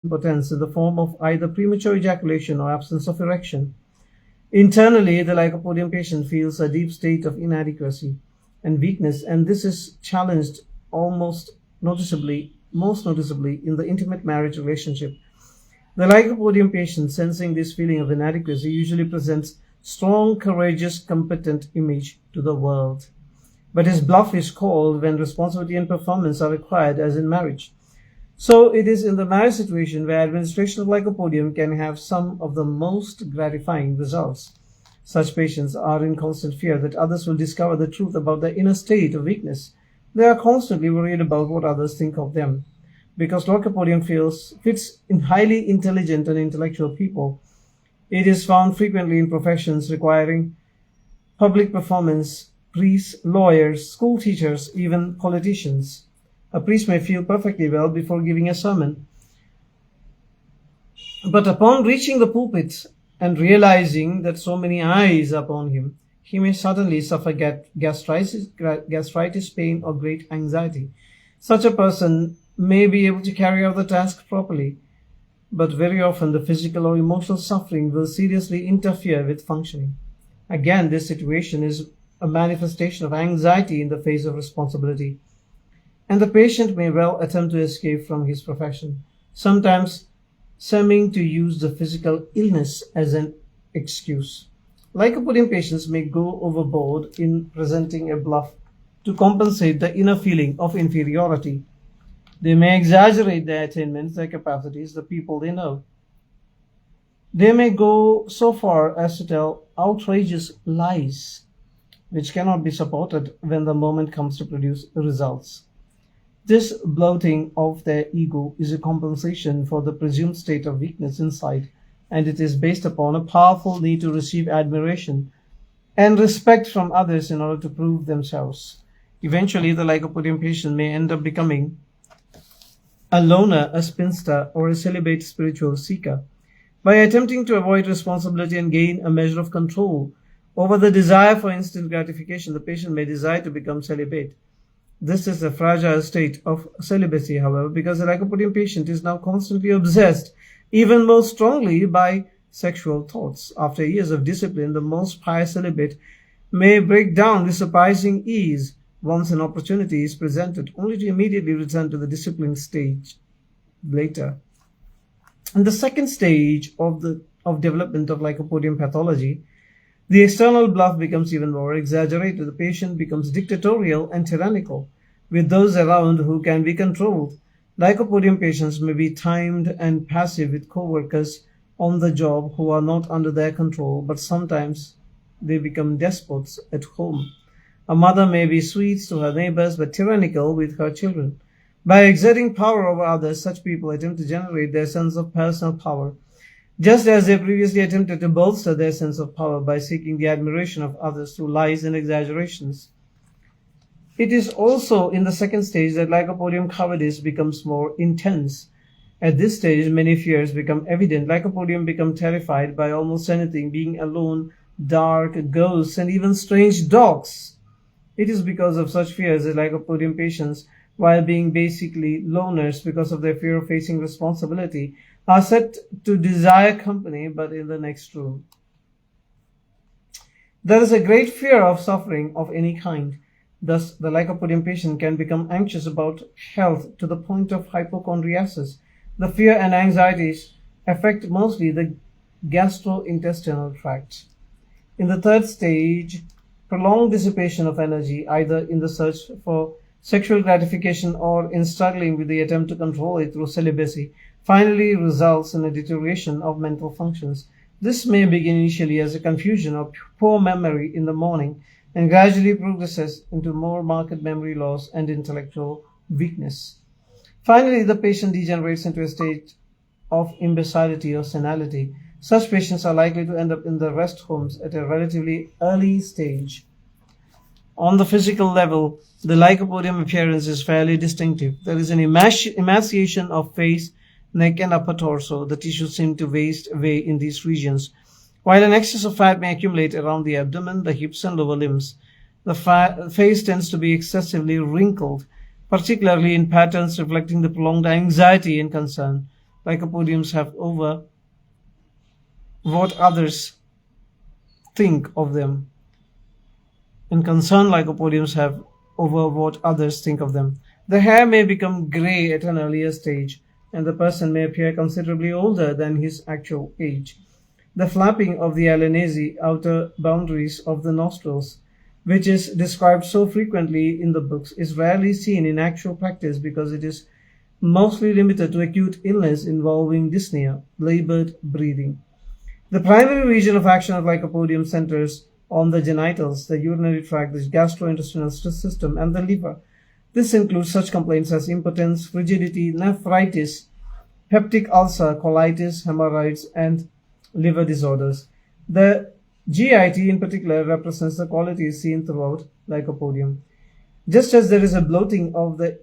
impotence in the form of either premature ejaculation or absence of erection. Internally, the Lycopodium patient feels a deep state of inadequacy and weakness, and this is challenged most noticeably in the intimate marriage relationship. The Lycopodium patient, sensing this feeling of inadequacy, usually presents strong, courageous, competent image to the world. But his bluff is called when responsibility and performance are required, as in marriage. So it is in the marriage situation where administration of Lycopodium can have some of the most gratifying results. Such patients are in constant fear that others will discover the truth about their inner state of weakness. They are constantly worried about what others think of them. Because Lycopodium fits in highly intelligent and intellectual people, it is found frequently in professions requiring public performance: priests, lawyers, school teachers, even politicians. A priest may feel perfectly well before giving a sermon, but upon reaching the pulpit and realizing that so many eyes are upon him, he may suddenly suffer gastritis, pain, or great anxiety. Such a person may be able to carry out the task properly, but very often the physical or emotional suffering will seriously interfere with functioning. Again, this situation is a manifestation of anxiety in the face of responsibility, and the patient may well attempt to escape from his profession, sometimes seeming to use the physical illness as an excuse. Lycopodium patients may go overboard in presenting a bluff to compensate the inner feeling of inferiority. They may exaggerate their attainments, their capacities, the people they know. They may go so far as to tell outrageous lies, which cannot be supported when the moment comes to produce results. This bloating of their ego is a compensation for the presumed state of weakness inside, and it is based upon a powerful need to receive admiration and respect from others in order to prove themselves. Eventually, the Lycopodium patient may end up becoming a loner, a spinster, or a celibate spiritual seeker. By attempting to avoid responsibility and gain a measure of control over the desire for instant gratification, the patient may desire to become celibate. This is a fragile state of celibacy, however, because the Lycopodium patient is now constantly obsessed, even more strongly, by sexual thoughts. After years of discipline, the most pious celibate may break down with surprising ease once an opportunity is presented, only to immediately return to the disciplined stage later. In the second stage of development of Lycopodium pathology, the external bluff becomes even more exaggerated. The patient becomes dictatorial and tyrannical with those around who can be controlled. Lycopodium patients may be timed and passive with co-workers on the job who are not under their control, but sometimes they become despots at home. A mother may be sweet to her neighbors but tyrannical with her children. By exerting power over others, such people attempt to generate their sense of personal power, just as they previously attempted to bolster their sense of power by seeking the admiration of others through lies and exaggerations. It is also in the second stage that Lycopodium cowardice becomes more intense. At this stage, many fears become evident. Lycopodium become terrified by almost anything: being alone, dark, ghosts, and even strange dogs. It is because of such fears that Lycopodium patients, while being basically loners because of their fear of facing responsibility, are said to desire company, but in the next room. There is a great fear of suffering of any kind. Thus, the Lycopodium patient can become anxious about health to the point of hypochondriasis. The fear and anxieties affect mostly the gastrointestinal tract. In the third stage, prolonged dissipation of energy, either in the search for sexual gratification or in struggling with the attempt to control it through celibacy, finally results in a deterioration of mental functions. This may begin initially as a confusion or poor memory in the morning and gradually progresses into more marked memory loss and intellectual weakness. Finally, the patient degenerates into a state of imbecility or senility. Such patients are likely to end up in the rest homes at a relatively early stage. On the physical level, the Lycopodium appearance is fairly distinctive. There is an emaciation of face, neck, and upper torso. The tissues seem to waste away in these regions, while an excess of fat may accumulate around the abdomen, the hips, and lower limbs. The face tends to be excessively wrinkled, particularly in patterns reflecting the prolonged anxiety and concern. Lycopodiums have over what others think of them, and concerned lycopodiums have over what others think of them. The hair may become grey at an earlier stage, and the person may appear considerably older than his actual age. The flapping of the alanasi, outer boundaries of the nostrils, which is described so frequently in the books, is rarely seen in actual practice because it is mostly limited to acute illness involving dyspnea, labored breathing. The primary region of action of Lycopodium centers on the genitals, the urinary tract, the gastrointestinal system, and the liver. This includes such complaints as impotence, frigidity, nephritis, peptic ulcer, colitis, hemorrhoids, and liver disorders. The GIT in particular represents the qualities seen throughout Lycopodium. Just as there is a bloating of the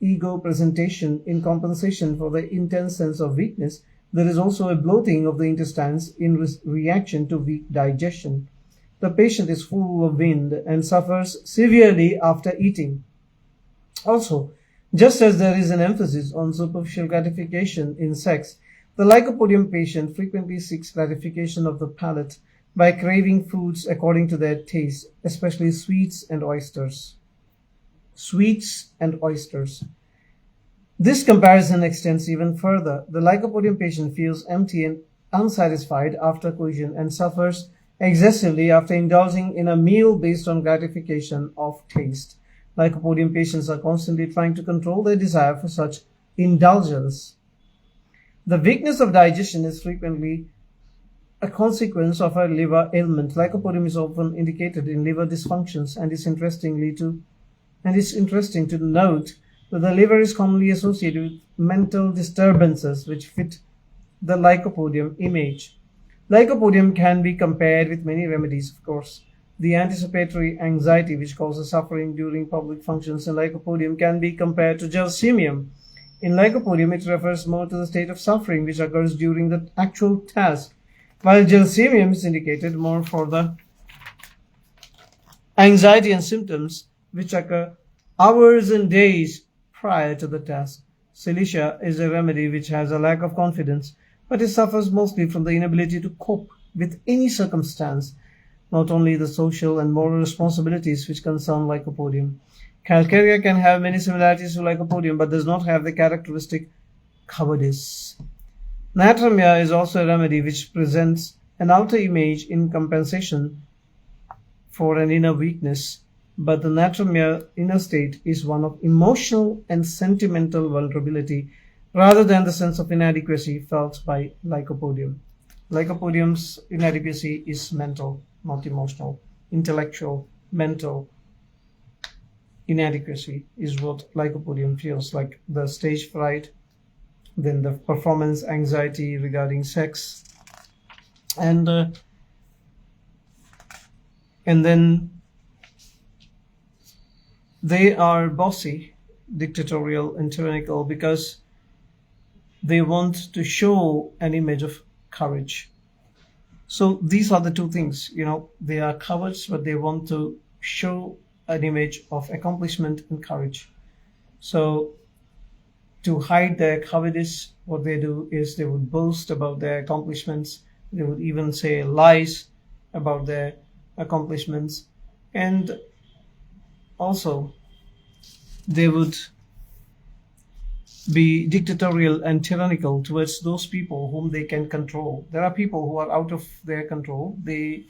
ego presentation in compensation for the intense sense of weakness, there is also a bloating of the intestines in reaction to weak digestion. The patient is full of wind and suffers severely after eating. Also, just as there is an emphasis on superficial gratification in sex, the Lycopodium patient frequently seeks gratification of the palate by craving foods according to their taste, especially sweets and oysters. Sweets and oysters. This comparison extends even further. The Lycopodium patient feels empty and unsatisfied after coition and suffers excessively after indulging in a meal based on gratification of taste. Lycopodium patients are constantly trying to control their desire for such indulgence. The weakness of digestion is frequently a consequence of a liver ailment. Lycopodium is often indicated in liver dysfunctions, and it's interesting to note that the liver is commonly associated with mental disturbances which fit the Lycopodium image. Lycopodium can be compared with many remedies, of course. The anticipatory anxiety which causes suffering during public functions in Lycopodium can be compared to gelsemium. In Lycopodium, it refers more to the state of suffering which occurs during the actual task, while gelsemium is indicated more for the anxiety and symptoms which occur hours and days prior to the task. Cilicia is a remedy which has a lack of confidence, but it suffers mostly from the inability to cope with any circumstance, not only the social and moral responsibilities which concern Lycopodium. Calcarea can have many similarities to Lycopodium, but does not have the characteristic cowardice. Natremia is also a remedy which presents an outer image in compensation for an inner weakness, but the natremia inner state is one of emotional and sentimental vulnerability rather than the sense of inadequacy felt by Lycopodium. Lycopodium's inadequacy is mental, not emotional. Intellectual, mental inadequacy is what Lycopodium feels, like the stage fright, then the performance anxiety regarding sex, and then they are bossy, dictatorial, and tyrannical because they want to show an image of courage. So these are the two things, they are cowards, but they want to show an image of accomplishment and courage. So to hide their cowardice, what they do is they would boast about their accomplishments. They would even say lies about their accomplishments. And also, they would be dictatorial and tyrannical towards those people whom they can control. There are people who are out of their control. They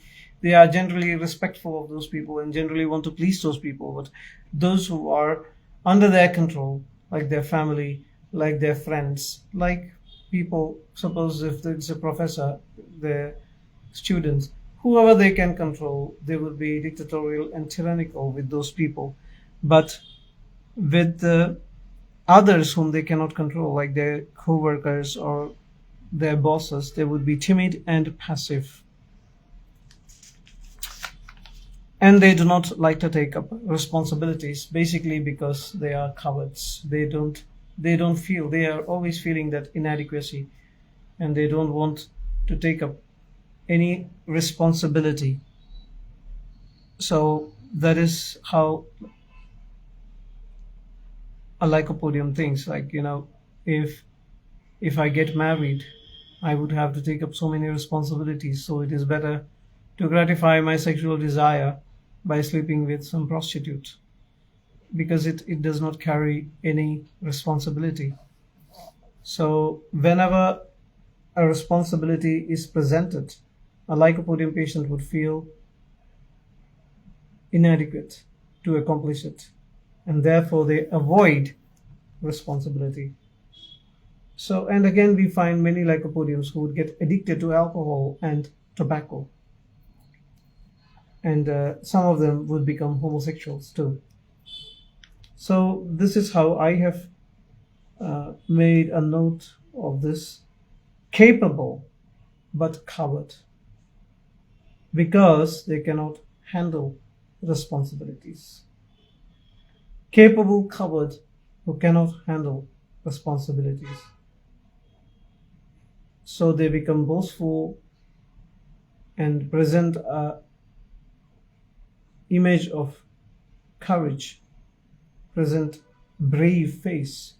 are generally respectful of those people and generally want to please those people. But those who are under their control, like their family, like their friends, like people, suppose if it's a professor, their students, whoever they can control, they will be dictatorial and tyrannical with those people. But with the others whom they cannot control, like their co-workers or their bosses, they would be timid and passive. And they do not like to take up responsibilities, basically because they are cowards. They don't feel, they are always feeling that inadequacy, and they don't want to take up any responsibility. So that is how a Lycopodium thinks, if If I get married, I would have to take up so many responsibilities, so it is better to gratify my sexual desire by sleeping with some prostitute, because it does not carry any responsibility. So whenever a responsibility is presented, a Lycopodium patient would feel inadequate to accomplish it, and therefore they avoid responsibility. So, and again, we find many Lycopodiums who would get addicted to alcohol and tobacco, and some of them would become homosexuals too. So this is how I have made a note of this: capable but coward, because they cannot handle responsibilities. Capable coward who cannot handle responsibilities. So they become boastful and present a image of courage, present brave face.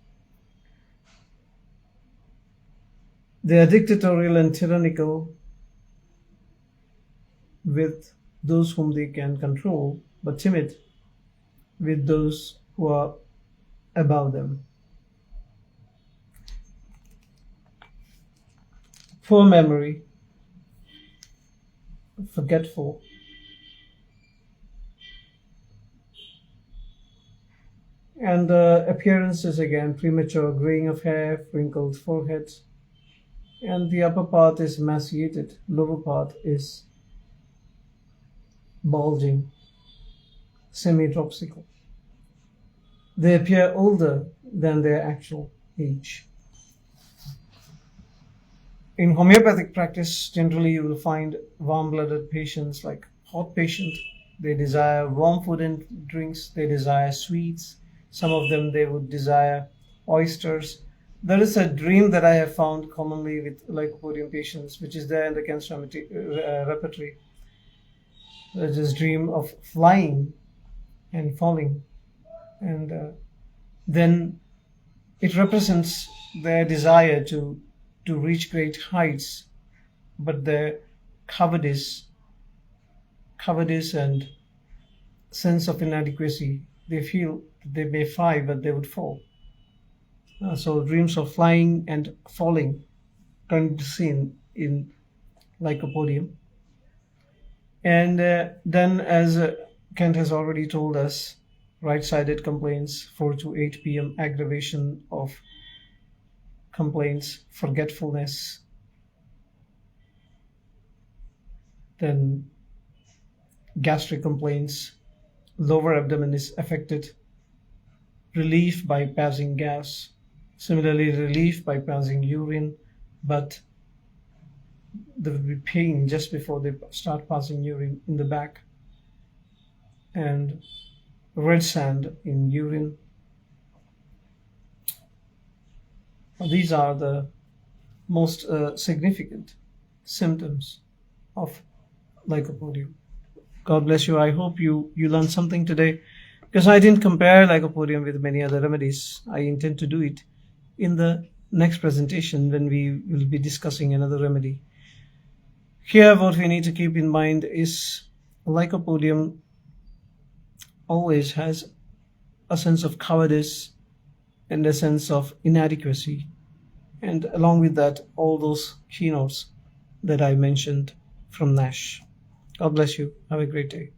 They are dictatorial and tyrannical with those whom they can control, but timid with those who are above them. Poor memory, forgetful, and appearances again: premature graying of hair, wrinkled forehead, and the upper part is emaciated, lower part is bulging, semi-dropsical. They appear older than their actual age. In homeopathic practice, generally you will find warm-blooded patients, like hot patient. They desire warm food and drinks. They desire sweets. Some of them, they would desire oysters. There is a dream that I have found commonly with Lycopodium patients, which is there in the cancer repertory. There's this dream of flying and falling, and then it represents their desire to reach great heights, but their cowardice and sense of inadequacy. They feel they may fly, but they would fall. So dreams of flying and falling can be seen in Lycopodium. And then, as Kent has already told us, right-sided complaints, 4 to 8 p.m. aggravation of complaints, forgetfulness, then gastric complaints, lower abdomen is affected, relief by passing gas, similarly relief by passing urine, but there will be pain just before they start passing urine in the back, and red sand in urine. These are the most significant symptoms of Lycopodium. God bless you. I hope you learned something today, because I didn't compare Lycopodium with many other remedies. I intend to do it in the next presentation when we will be discussing another remedy. Here, what we need to keep in mind is Lycopodium always has a sense of cowardice and a sense of inadequacy, and along with that, all those keynotes that I mentioned from Nash. God bless you. Have a great day.